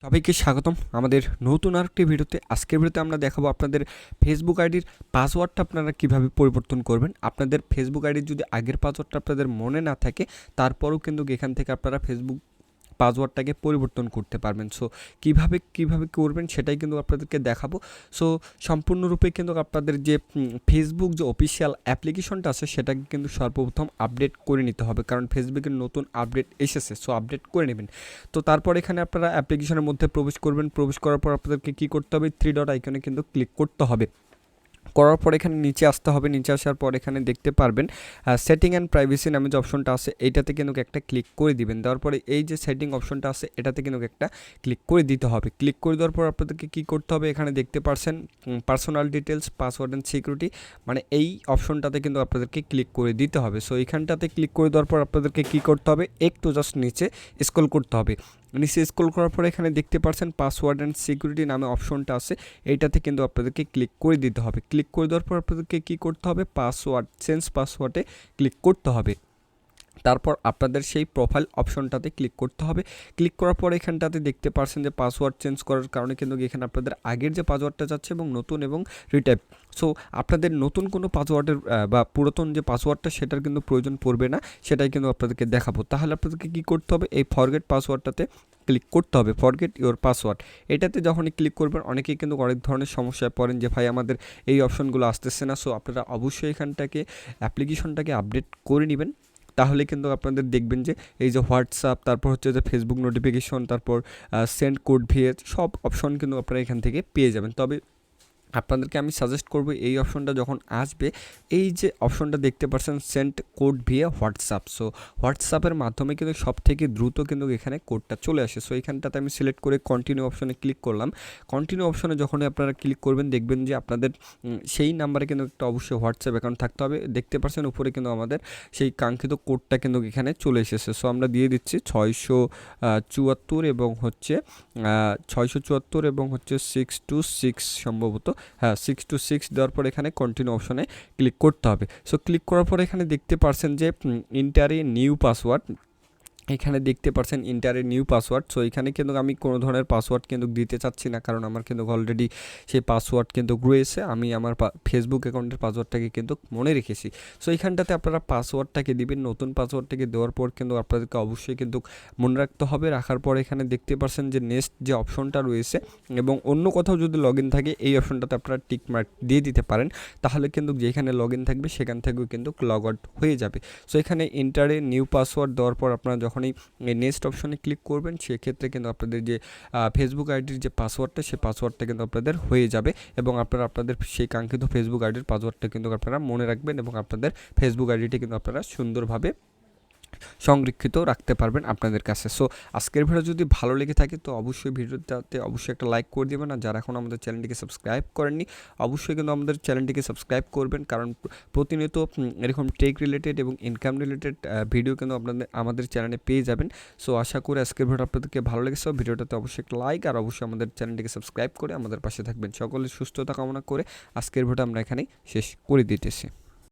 সবাইকে স্বাগতম আমাদের নতুন আরেকটি ভিডিওতে। আজকের ভিডিওতে আমরা দেখাবো আপনাদের ফেসবুক আইডির পাসওয়ার্ডটা আপনারা কিভাবে পরিবর্তন করবেন। আপনাদের ফেসবুক আইডির যদি আগের পাসওয়ার্ডটা আপনাদের মনে না থাকে, তারপরেও কিন্তু এখান থেকে আপনারা ফেসবুক পাসওয়ার্ডটাকে পরিবর্তন করতে পারবেন। সো কিভাবে করবেন সেটাই কিন্তু আপনাদেরকে দেখাবো। সো সম্পূর্ণরূপে কিন্তু আপনাদের যে ফেসবুক যে অফিসিয়াল অ্যাপ্লিকেশনটা আছে সেটাকে কিন্তু সর্বপ্রথম আপডেট করে নিতে হবে, কারণ ফেসবুকের নতুন আপডেট এসেছে। সো আপডেট করে নেবেন। তো তারপর এখানে আপনারা অ্যাপ্লিকেশনের মধ্যে প্রবেশ করবেন। প্রবেশ করার পর আপনাদেরকে কী করতে হবে, 3 ডট আইকনে কিন্তু ক্লিক করতে হবে। করার পর এখানে নিচে আসতে হবে। নিচে আসার পর এখানে দেখতে পারবেন সেটিং অ্যান্ড প্রাইভেসি নামে যে অপশনটা আছে এইটাতে কিন্তু একটা ক্লিক করে দিবেন। দেওয়ার পরে এই যে সেটিং অপশনটা আছে এটাতে কিন্তু একটা ক্লিক করে দিতে হবে। ক্লিক করে দেওয়ার পর আপনাদেরকে কী করতে হবে, এখানে দেখতে পারছেন personal details, password and security, মানে এই অপশনটাতে কিন্তু আপনাদেরকে ক্লিক করে দিতে হবে। সো এইখানটাতে ক্লিক করে দেওয়ার পর আপনাদেরকে কী করতে হবে, একটু জাস্ট নিচে স্ক্রল করতে হবে। নিচে স্ক্রল করার পরে এখানে দেখতে পাচ্ছেন পাসওয়ার্ড অ্যান্ড সিকিউরিটি নামে অপশনটা আছে, এইটাতে কিন্তু আপনাদেরকে ক্লিক করে দিতে হবে। ক্লিক করে দেওয়ার পর আপনাদেরকে কী করতে হবে, চেঞ্জ পাসওয়ার্ডে ক্লিক করতে হবে। তারপর আপনাদের সেই প্রোফাইল অপশনটাতে ক্লিক করতে হবে। ক্লিক করার পর এখানটাতে দেখতে পাচ্ছেন যে পাসওয়ার্ড চেঞ্জ করার কারণে কিন্তু এখানে আপনাদের আগের যে পাসওয়ার্ডটা যাচ্ছে এবং নতুন এবং রিটাইপ। সো আপনাদের নতুন কোনো পাসওয়ার্ডের বা পুরাতন যে পাসওয়ার্ডটা সেটার কিন্তু প্রয়োজন পড়বে না, সেটাই কিন্তু আপনাদেরকে দেখাবো। তাহলে আপনাদেরকে কী করতে হবে, এই ফরগেট পাসওয়ার্ডটাতে ক্লিক করতে হবে, ফরগেট ইওর পাসওয়ার্ড। এটাতে যখনই ক্লিক করবেন অনেকেই কিন্তু অনেক ধরনের সমস্যায় পড়েন যে ভাই আমাদের এই অপশনগুলো আসতেছে না। সো আপনারা অবশ্যই এখানটাকে অ্যাপ্লিকেশনটাকে আপডেট করে নেবেন। তাহলে কিন্তু আপনাদের দেখবেন যে এই যে হোয়াটসঅ্যাপ, তারপর হচ্ছে যে ফেসবুক নোটিফিকেশন, তারপর সেন্ড কোড ভিএ সব অপশন কিন্তু আপনারা এখান থেকে পেয়ে যাবেন। তবে আপনাদেরকে আমি সাজেস্ট করব এই অপশনটা যখন আসবে, এই যে অপশনটা দেখতে পাচ্ছেন send code Villa WhatsApp. So হোয়াটসঅ্যাপের মাধ্যমে কিন্তু সব থেকে দ্রুত কিন্তু এখানে কোডটা চলে আসে। সো এইখানটাতে আমি সিলেক্ট করে কন্টিনিউ অপশনে ক্লিক করলাম। কন্টিনিউ অপশনে যখনই আপনারা ক্লিক করবেন দেখবেন যে আপনাদের সেই নাম্বারে কিন্তু একটা অবশ্যই হোয়াটসঅ্যাপ অ্যাকাউন্ট থাকতে হবে। দেখতে পাচ্ছেন উপরে কিন্তু আমাদের সেই কাঙ্ক্ষিত কোডটা কিন্তু এখানে চলে এসেছে। সো আমরা দিয়ে দিচ্ছি 674 এবং হচ্ছে 674 এবং হচ্ছে 626 সম্ভবত, হ্যাঁ 626 দেওয়ার পর এখানে কন্টিনিউ অপশনে ক্লিক করতে হবে। সো ক্লিক করার পর এখানে দেখতে পাচ্ছেন যে ইন্টার এ নিউ পাসওয়ার্ড, এখানে দেখতে পাচ্ছেন ইন্টারের নিউ পাসওয়ার্ড। সো এখানে কিন্তু আমি কোনো ধরনের পাসওয়ার্ড কিন্তু দিতে চাচ্ছি না, কারণ আমার কিন্তু অলরেডি সেই পাসওয়ার্ড কিন্তু রয়েছে। আমি আমার ফেসবুক অ্যাকাউন্টের পাসওয়ার্ডটাকে কিন্তু মনে রেখেছি। সো এইখানটাতে আপনারা পাসওয়ার্ডটাকে দিবেন। নতুন পাসওয়ার্ডটাকে দেওয়ার পর কিন্তু আপনাদেরকে অবশ্যই কিন্তু মনে রাখতে হবে। রাখার পর এখানে দেখতে পাচ্ছেন যে নেক্সট যে অপশনটা রয়েছে এবং অন্য কোথাও যদি লগ ইন থাকে এই অপশনটাতে আপনারা টিক মার্ক দিয়ে দিতে পারেন। তাহলে কিন্তু যেখানে লগ ইন থাকবে সেখান থেকেও কিন্তু লগ আউট হয়ে যাবে। সো এখানে ইন্টারে নিউ পাসওয়ার্ড দেওয়ার পর আপনারা যখনই এই নেক্সট অপশনে ক্লিক করবেন সেক্ষেত্রে কিন্তু আপনাদের যে ফেসবুক আইডির যে পাসওয়ার্ডটা সেই পাসওয়ার্ডটা কিন্তু আপনাদের হয়ে যাবে এবং আপনারা আপনাদের সেই কাঙ্ক্ষিত ফেসবুক আইডির পাসওয়ার্ডটা কিন্তু আপনারা মনে রাখবেন এবং আপনাদের ফেসবুক আইডিটা কিন্তু আপনারা সুন্দরভাবে সংরক্ষিত রাখতে পারবেন আপনাদের কাছে। সো আজকের ভিডিও যদি ভালো লেগে থাকে তো অবশ্যই ভিডিওটাতে অবশ্যই একটা লাইক করে দেবেন। আর যারা এখন আমাদের চ্যানেলটিকে সাবস্ক্রাইব করেননি অবশ্যই কিন্তু আমাদের চ্যানেলটিকে সাবস্ক্রাইব করবেন, কারণ প্রতিনিয়ত এরকম টেক রিলেটেড এবং ইনকাম রিলেটেড ভিডিও কিন্তু আমাদের চ্যানেলে পেয়ে যাবেন। সো আশা করি আজকের ভিডিও আপনাদেরকে ভালো লেগেছে। ভিডিওটাতে অবশ্যই একটা লাইক আর অবশ্যই আমাদের চ্যানেলটিকে সাবস্ক্রাইব করে আমাদের পাশে থাকবেন। সকলের সুস্থতা কামনা করে আজকের ভিডিও আমরা এখানেই শেষ করে দিতেছি।